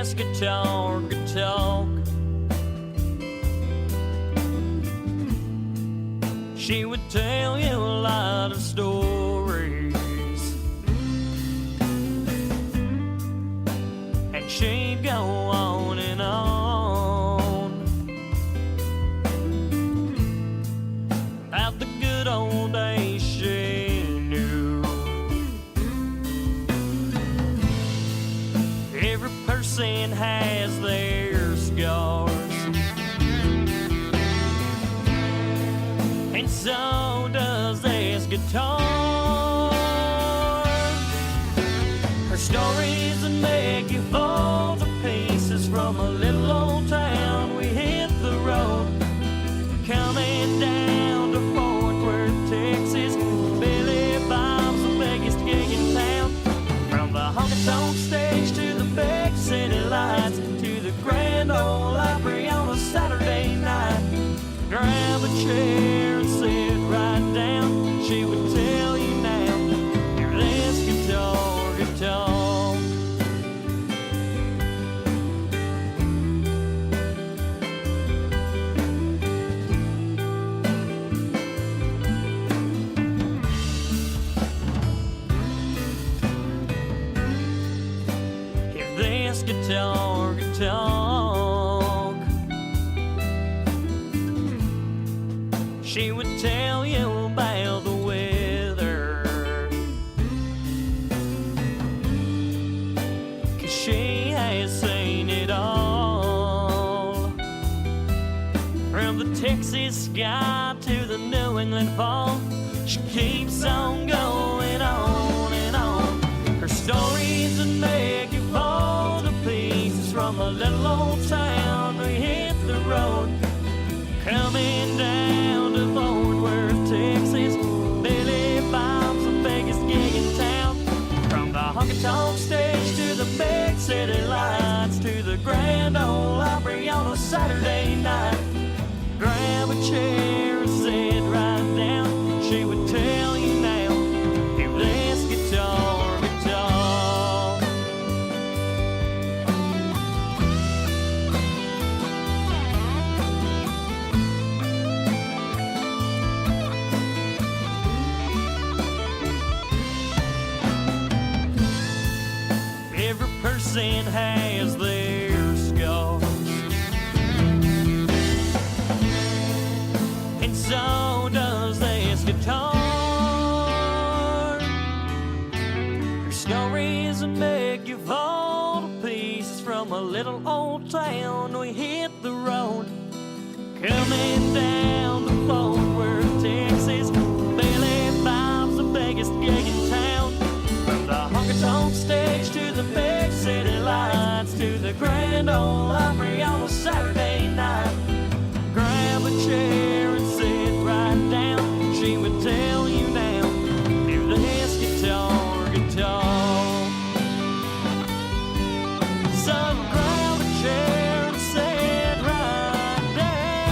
this guitar could talk, she would tell you a lot of stories, and she'd go on and on about the good old days she knew. Every person has their scars, and so does this guitar. Her stories that make you fall to pieces. From a little old town we hit the road, coming down to Fort Worth, Texas. Billy Bob's the biggest gig in town. From the honky-tonk stage to the big city lights, to the Grand Ole Opry on a Saturday night. Grab a chair and sit right down, she would tell you now, if this guitar could talk. If this guitar could talk, she would tell you about the weather, 'cause she has seen it all. From the Texas sky to the New England fall, she keeps on going on and on. Her stories that make you fall to pieces. From a little old town we hit the road, coming down to Fort Worth, Texas. Billy Bob's the biggest gig in town. From the honky-tonk stage to the big city lights, to the Grand Ole Opry on a Saturday night. Grab a chair and sit right down, she would tell you now, if this guitar could talk. Every person has their scars, and so does this guitar. Her stories that make you fall to pieces. From a little old town we hit the road, coming down to Fort Worth, Texas. Billy Bob's the biggest gig in town. From the honky-tonk stage to the big city lights, to the Grand Ole Opry on a Saturday night. Grab a chair and sit right down, she would tell you now, if this guitar could talk. So grab a chair and sit right down,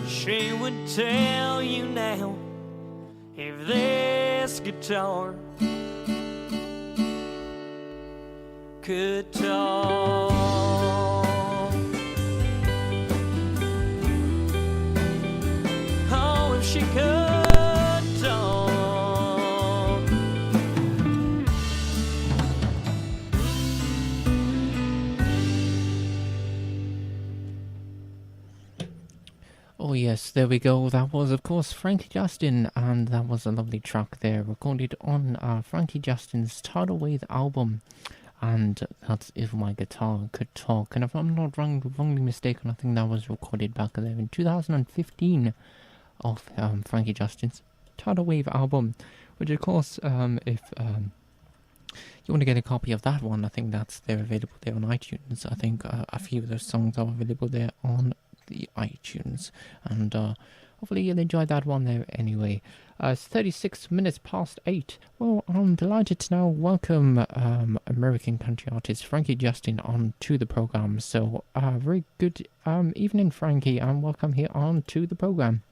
she would tell you now, if this guitar could talk. Oh, if she could talk. Oh yes, there we go. That was, of course, Frankie Justin, and that was a lovely track there, recorded on Frankie Justin's Tidal Wave album, and that's If My Guitar Could Talk. And if I'm not wrongly mistaken, I think that was recorded back there in 2015 of Frankie Justin's Tidal Wave album, which, of course, if you want to get a copy of that one, I think that's available there on iTunes. I think a few of those songs are available there on the iTunes, and hopefully you'll enjoy that one there anyway. It's 36 minutes past 8. Well, I'm delighted to now welcome American country artist Frankie Justin on to the program. So very good evening, Frankie, and welcome here on to the program.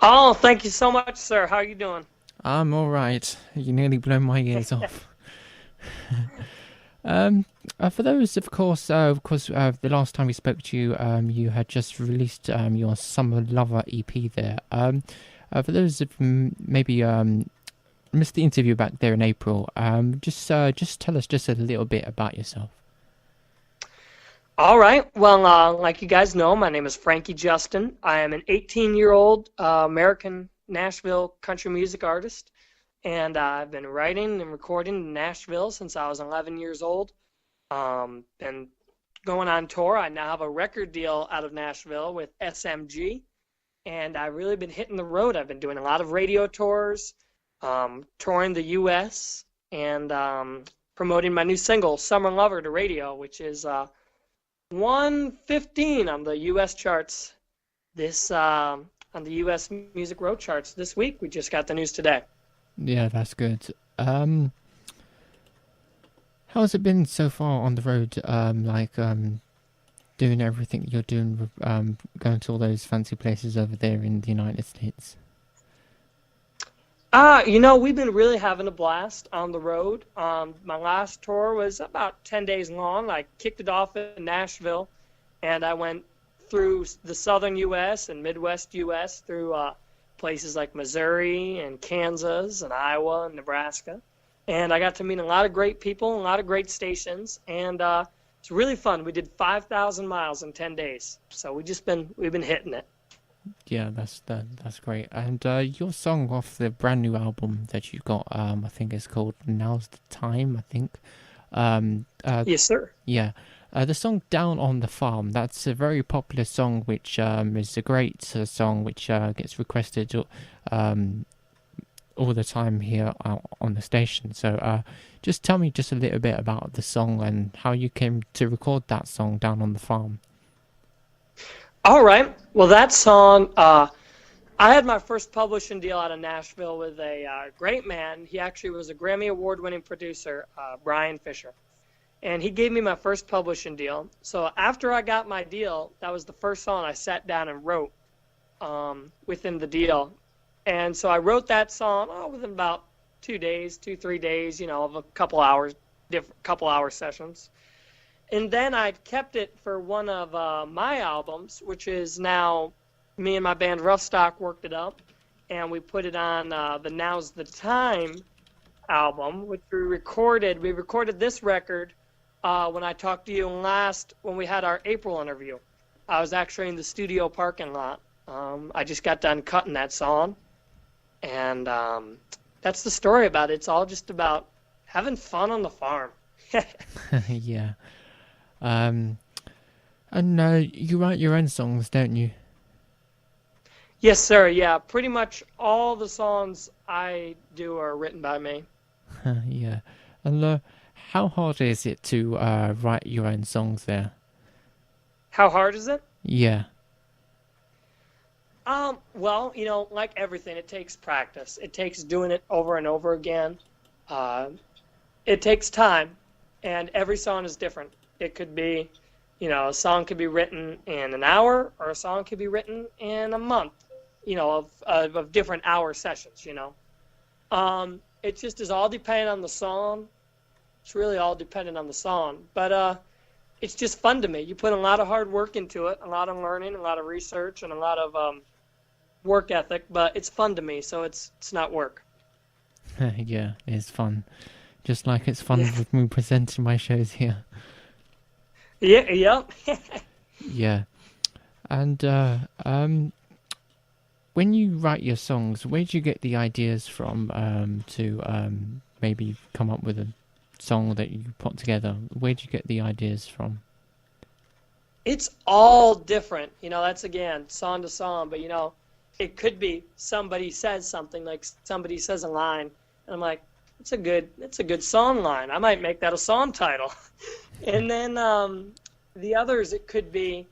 Oh, thank you so much, sir. How are you doing? I'm alright. You nearly blown my ears off. For those, of course, the last time we spoke to you, you had just released your Summer Lover EP there. For those of maybe missed the interview back there in April, just tell us just a little bit about yourself. All right. Well, like you guys know, my name is Frankie Justin. I am an 18-year-old American Nashville country music artist, and I've been writing and recording in Nashville since I was 11 years old. Been going on tour. I now have a record deal out of Nashville with SMG, and I've really been hitting the road. I've been doing a lot of radio tours, touring the U.S., and promoting my new single, Summer Lover, to radio, which is 115 on the U.S. charts on the U.S. Music Road charts this week. We just got the news today. Yeah, that's good. How's it been so far on the road? Doing everything you're doing, going to all those fancy places over there in the United States. We've been really having a blast on the road. My last tour was about 10 days long. I kicked it off in Nashville, and I went through the southern U.S. and Midwest U.S. through places like Missouri and Kansas and Iowa and Nebraska. And I got to meet a lot of great people, a lot of great stations, and it's really fun. We did 5,000 miles in 10 days, so we've been hitting it. Yeah, that's great. And your song off the brand new album that you got, I think it's called "Now's the Time." I think. Yes, sir. Yeah, the song "Down on the Farm." That's a very popular song, which is a great song which gets requested all the time here on the station. So, just tell me just a little bit about the song and how you came to record that song, "Down on the Farm." All right. Well, that song, I had my first publishing deal out of Nashville with a great man. He actually was a Grammy Award-winning producer, Brian Fisher. And he gave me my first publishing deal. So after I got my deal, that was the first song I sat down and wrote within the deal. And so I wrote that song within about 3 days, of a couple hour sessions. And then I kept it for one of my albums, which is now me and my band Rough Stock worked it up, and we put it on the Now's the Time album, which we recorded. We recorded this record when I talked to you when we had our April interview. I was actually in the studio parking lot. I just got done cutting that song, and that's the story about it. It's all just about having fun on the farm. Yeah. And you write your own songs, don't you? Yes, sir. Yeah, pretty much all the songs I do are written by me. Yeah. And how hard is it to write your own songs there? How hard is it? Yeah. Well, like everything, it takes practice. It takes doing it over and over again. It takes time, and every song is different. It could be, a song could be written in an hour, or a song could be written in a month, of different hour sessions, It just is all dependent on the song. It's really all dependent on the song. But it's just fun to me. You put a lot of hard work into it, a lot of learning, a lot of research, and a lot of work ethic, but it's fun to me, so it's not work. Yeah, it's fun. Just like it's fun with me presenting my shows here. Yeah, yep. Yeah. And when you write your songs, where do you get the ideas from to maybe come up with a song that you put together? Where do you get the ideas from? It's all different. That's, again, song to song, but, it could be somebody says something, like somebody says a line, and I'm like, it's a good song line. I might make that a song title. And then the others, it could be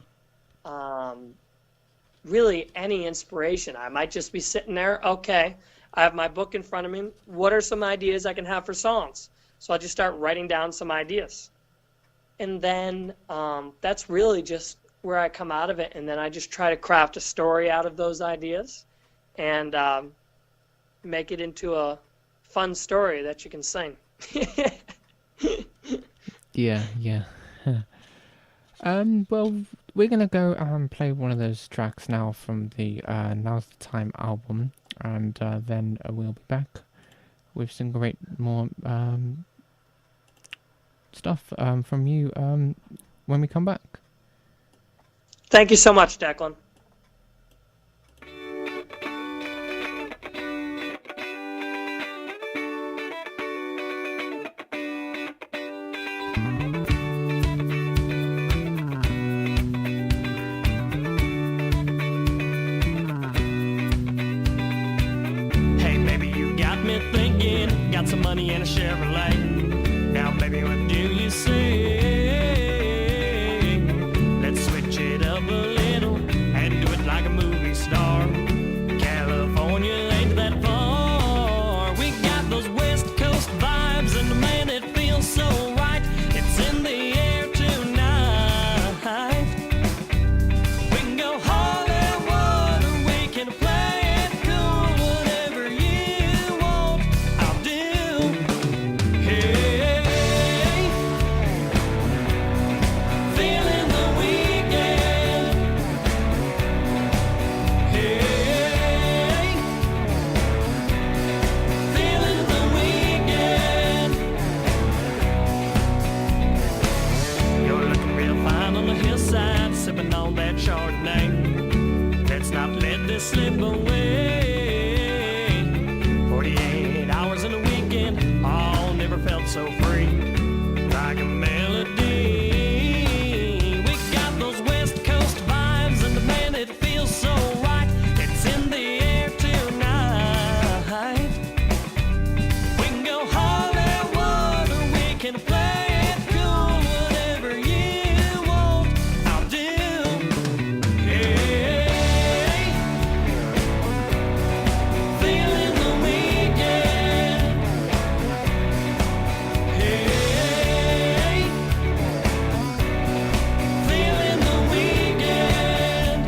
really any inspiration. I might just be sitting there, okay, I have my book in front of me. What are some ideas I can have for songs? So I just start writing down some ideas. And then that's really just where I come out of it. And then I just try to craft a story out of those ideas and make it into a fun story that you can sing. Yeah, yeah. Well, we're gonna go and play one of those tracks now from the Now's the Time album, and then we'll be back with some great more stuff from you when we come back. Thank you so much, Declan. Hey, baby, you got me thinking. Got some money in a Chevrolet. Now, baby, what do you say? Let's switch it up a little and do it like a movie star. California ain't that far. We got those West Coast vibes, and man, it feels so right. It's in the air tonight. We can go Hollywood, or we can play it cool. Whatever you want, I'll do. Hey, feeling the weekend. Hey, feeling the weekend. You're looking real fine on the hillside, sipping on that Chardonnay. Let's not let this slip away. 48 hours in a weekend, oh, never felt so free. Like a melody. We got those West Coast vibes, and man, it feels so right. It's in the air tonight. We can go Hollywood, or we can play it cool. Whatever you want, I'll do. Hey, feeling the weekend. Hey, feeling the weekend.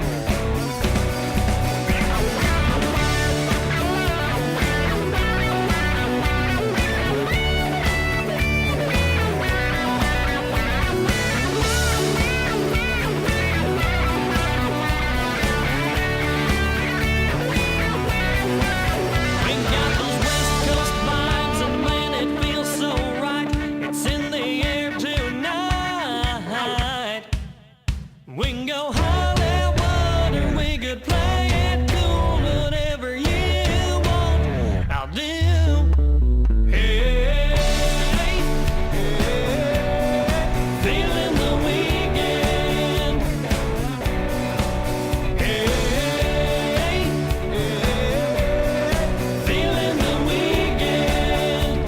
We got those West Coast vibes, and man, it feels so right. It's in the air tonight. We can go Hollywood, or we could play it cool. Whatever you want, I'll do. Hey, feeling the weekend. Hey, feeling the weekend.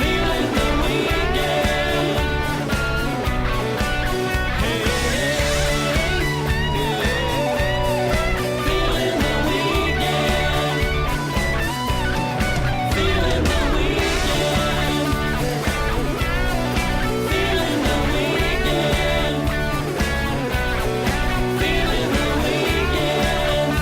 Feeling the weekend. Feeling the weekend. Feeling the weekend. Feeling the weekend. Feeling the weekend.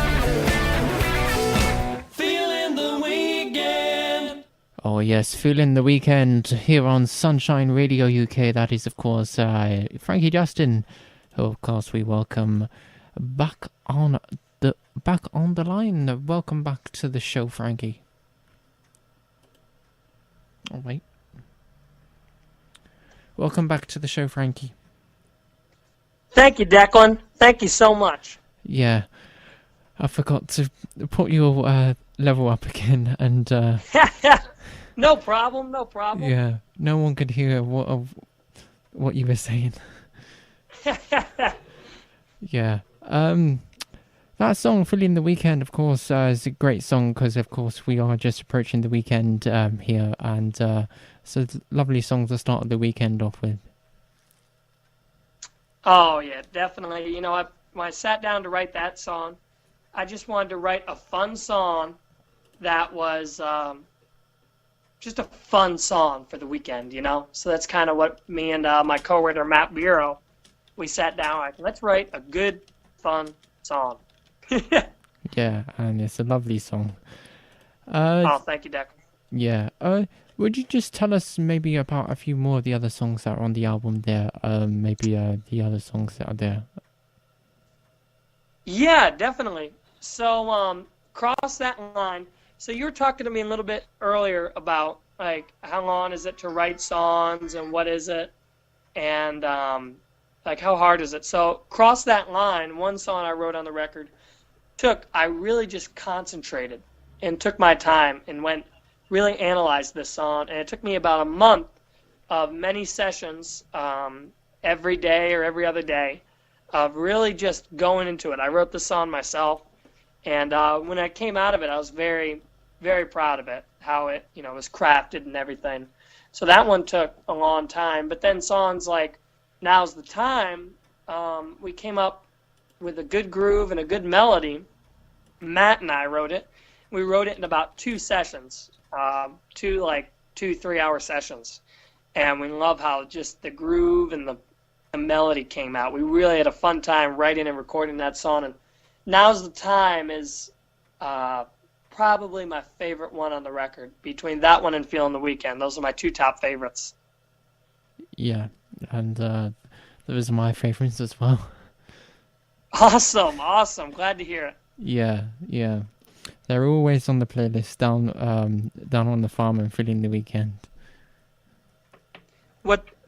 Feeling the weekend. Oh yes, feeling the weekend here on Sunshine Radio UK. That is, of course, Frankie Justin, who, of course, we welcome back on the line. Welcome back to the show, Frankie. Oh wait, welcome back to the show, Frankie. Thank you, Declan. Thank you so much. Yeah, I forgot to put your level up again, and No problem, no problem. yeah, no one could hear what you were saying. Yeah. That song, Filling the Weekend, of course, is a great song because, of course, we are just approaching the weekend here, and it's a lovely song to start the weekend off with. Oh, yeah, definitely. You know, when I sat down to write that song, I just wanted to write a fun song that was just a fun song for the weekend, you know? So that's kind of what me and my co-writer, Matt Bureau, we sat down, like, let's write a good, fun song. Yeah, and it's a lovely song. Oh, thank you, Declan. Yeah. Would you just tell us maybe about a few more of the other songs that are on the album there? Maybe the other songs that are there. Yeah, definitely. So, cross that line. So you were talking to me a little bit earlier about like how long is it to write songs and what is it, and like how hard is it? So cross that line. One song I wrote on the record I really just concentrated and took my time and went really analyzed this song, and it took me about a month of many sessions, every day or every other day, of really just going into it. I wrote the song myself, and when I came out of it, I was very, very proud of it, how it, was crafted and everything. So that one took a long time. But then songs like Now's the Time, we came up with a good groove and a good melody. Matt and I wrote it. We wrote it in about 2 sessions, 2-3 hour sessions. And we love how just the groove and the melody came out. We really had a fun time writing and recording that song. And Now's the Time is probably my favorite one on the record. Between that one and Feeling the Weekend, those are my 2 top favorites. Yeah, and those are my favorites as well. Awesome. Glad to hear it. Yeah. They're always on the playlist down on the farm and Feeling the Weekend.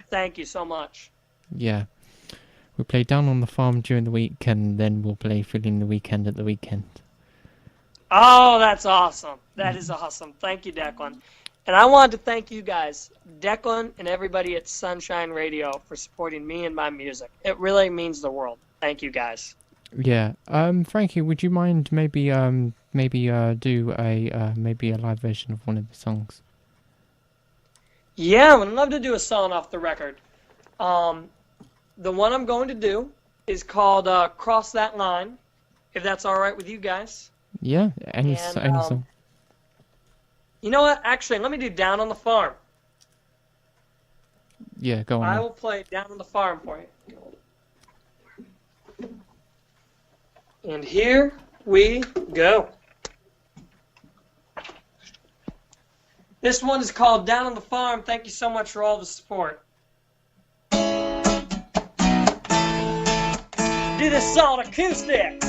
Thank you so much. Yeah. We play Down on the Farm during the week, and then we'll play Feeling the Weekend at the weekend. Oh, that's awesome. That is awesome. Thank you, Declan. And I wanted to thank you guys, Declan and everybody at Sunshine Radio, for supporting me and my music. It really means the world. Thank you, guys. Yeah. Frankie, would you mind maybe do a live version of one of the songs? Yeah, I would love to do a song off the record. The one I'm going to do is called Cross That Line, if that's all right with you guys. Yeah, any song. You know what? Actually, let me do Down on the Farm. Yeah, go on. I will play Down on the Farm for you. And here we go. This one is called Down on the Farm. Thank you so much for all the support. Do this on acoustic.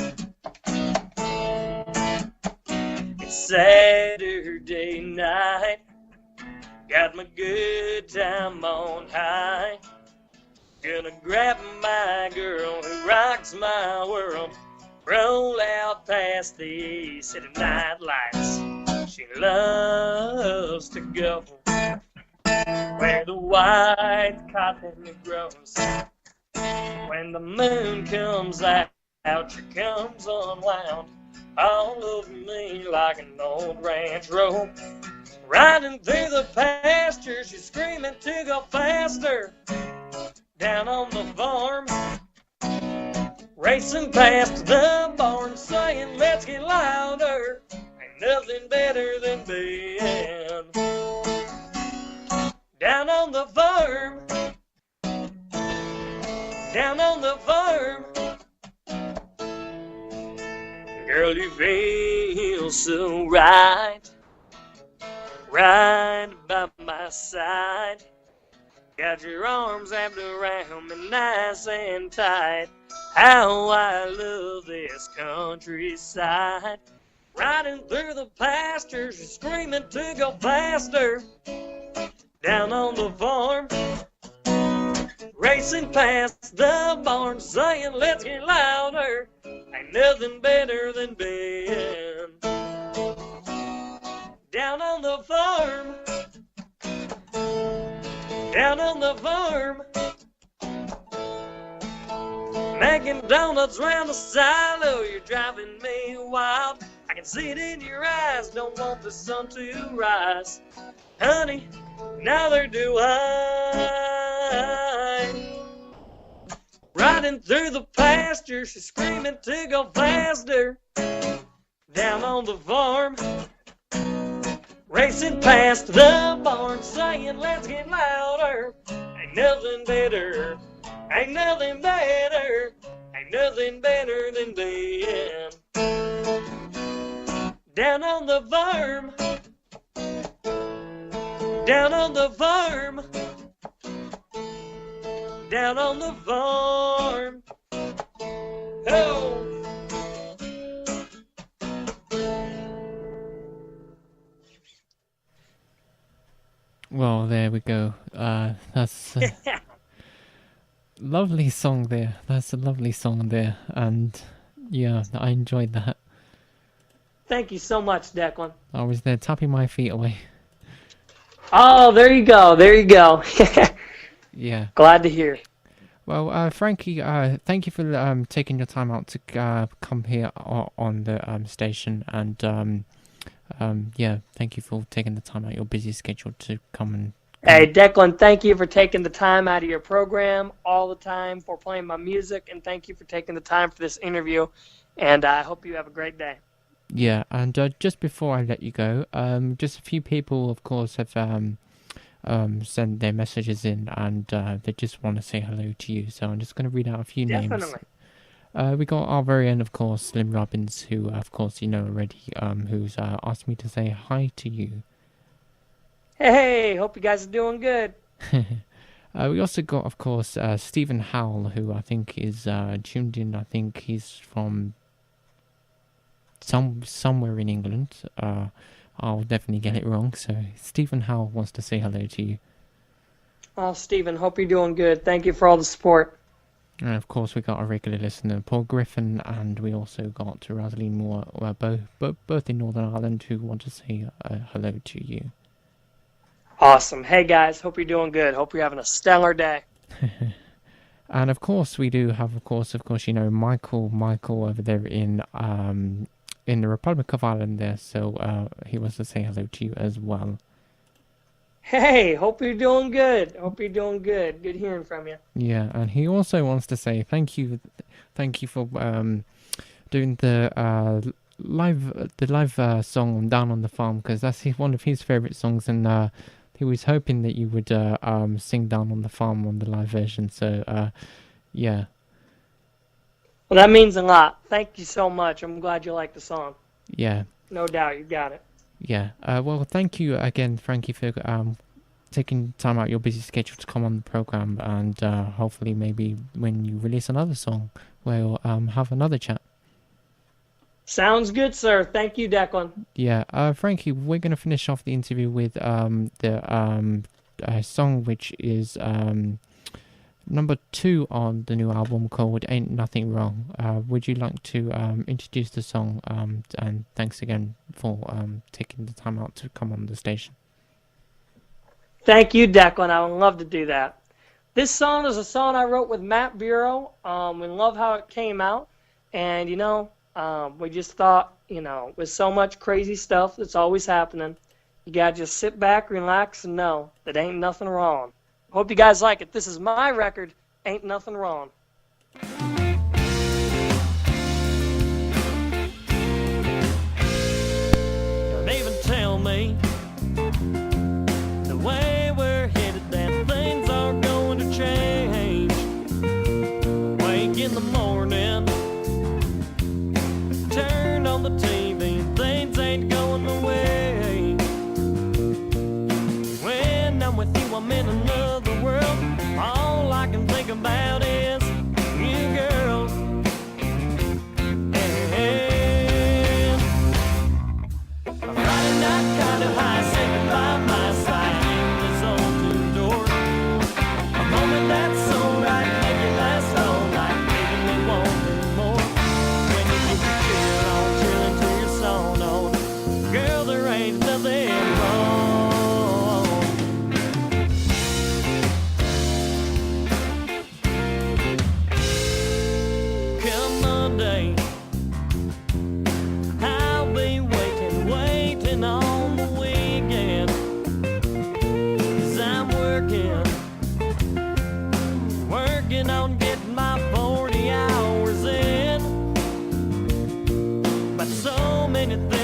It's Saturday night. Got my good time on high. Gonna grab my girl who rocks my world. Roll out past the city night lights. She loves to go where the white cotton grows. When the moon comes out, she comes unwound all over me like an old ranch rope. Riding through the pasture, she's screaming to go faster. Down on the farm, racing past the barn, saying, let's get louder. Ain't nothing better than being down on the farm. Down on the farm. Girl, you feel so right by my side. Got your arms wrapped around me nice and tight. How I love this countryside. Riding through the pastures, she's screaming to go faster. Down on the farm, racing past the barn, saying, let's get louder. Ain't nothing better than being down on the farm. Down on the farm, making donuts round the silo. You're driving me wild. I can see it in your eyes. Don't want the sun to rise, honey. Neither do I. Riding through the pasture, she's screaming to go faster. Down on the farm, racing past the barn, saying, let's get louder. Ain't nothing better, ain't nothing better, ain't nothing better than being down on the farm. Down on the farm. Down on the farm. Oh. Well, there we go. That's a lovely song there. That's a lovely song there. And yeah, I enjoyed that. Thank you so much, Declan. I was there tapping my feet away. Oh, there you go. There you go. Yeah. Glad to hear. Well, Frankie, thank you for taking your time out to come here on the station. And yeah, thank you for taking the time out of your busy schedule to come and... Hey, Declan, thank you for taking the time out of your program all the time for playing my music, and thank you for taking the time for this interview, and I hope you have a great day. Yeah, and just before I let you go, just a few people, of course, have sent their messages in, and they just want to say hello to you, so I'm just going to read out a few Definitely. names. We got our very own, of course, Slim Robbins, who, of course, you know already, who's asked me to say hi to you. Hey, hope you guys are doing good. We also got, of course, Stephen Howell, who I think is tuned in. I think he's from somewhere in England. I'll definitely get it wrong. So Stephen Howell wants to say hello to you. Oh, Stephen, hope you're doing good. Thank you for all the support. And of course, we got a regular listener, Paul Griffin, and we also got Rosalie Moore, both in Northern Ireland, who want to say hello to you. Awesome. Hey, guys, hope you're doing good. Hope you're having a stellar day. And of course, we do have, of course, you know, Michael over there in the Republic of Ireland there, so he wants to say hello to you as well. Hey, hope you're doing good. Hope you're doing good. Good hearing from you. Yeah, and he also wants to say thank you for doing the live song "Down on the Farm," because that's one of his favorite songs, and he was hoping that you would sing "Down on the Farm" on the live version. So yeah. Well, that means a lot. Thank you so much. I'm glad you like the song. Yeah. No doubt, you got it. Yeah. Well, thank you again, Frankie, for taking time out of your busy schedule to come on the program, and hopefully maybe when you release another song, we'll have another chat. Sounds good, sir. Thank you, Declan. Yeah. Frankie, we're going to finish off the interview with the song which is number 2 on the new album called Ain't Nothing Wrong. Would you like to introduce the song? And thanks again for taking the time out to come on the station. Thank you, Declan. I would love to do that. This song is a song I wrote with Matt Bureau. We love how it came out. And, you know, we just thought, you know, with so much crazy stuff that's always happening, you got to just sit back, relax, and know that ain't nothing wrong. Hope you guys like it. This is my record, Ain't Nothing Wrong. Don't even tell me the way we're headed that things are going to change. Wake in the morning, turn on the TV, things ain't going my way. When I'm with you, I'm in another world. All I can think about is you, girl. And Friday night, kind of high, sitting by my side in this old two-door. A moment that's so right, make it last all night, making me want more. When you get your chill on, chilling to your song on, girl, there ain't nothing wrong. Come Monday, I'll be waiting on the weekend. 'Cause I'm working on getting my 40 hours in. But so many things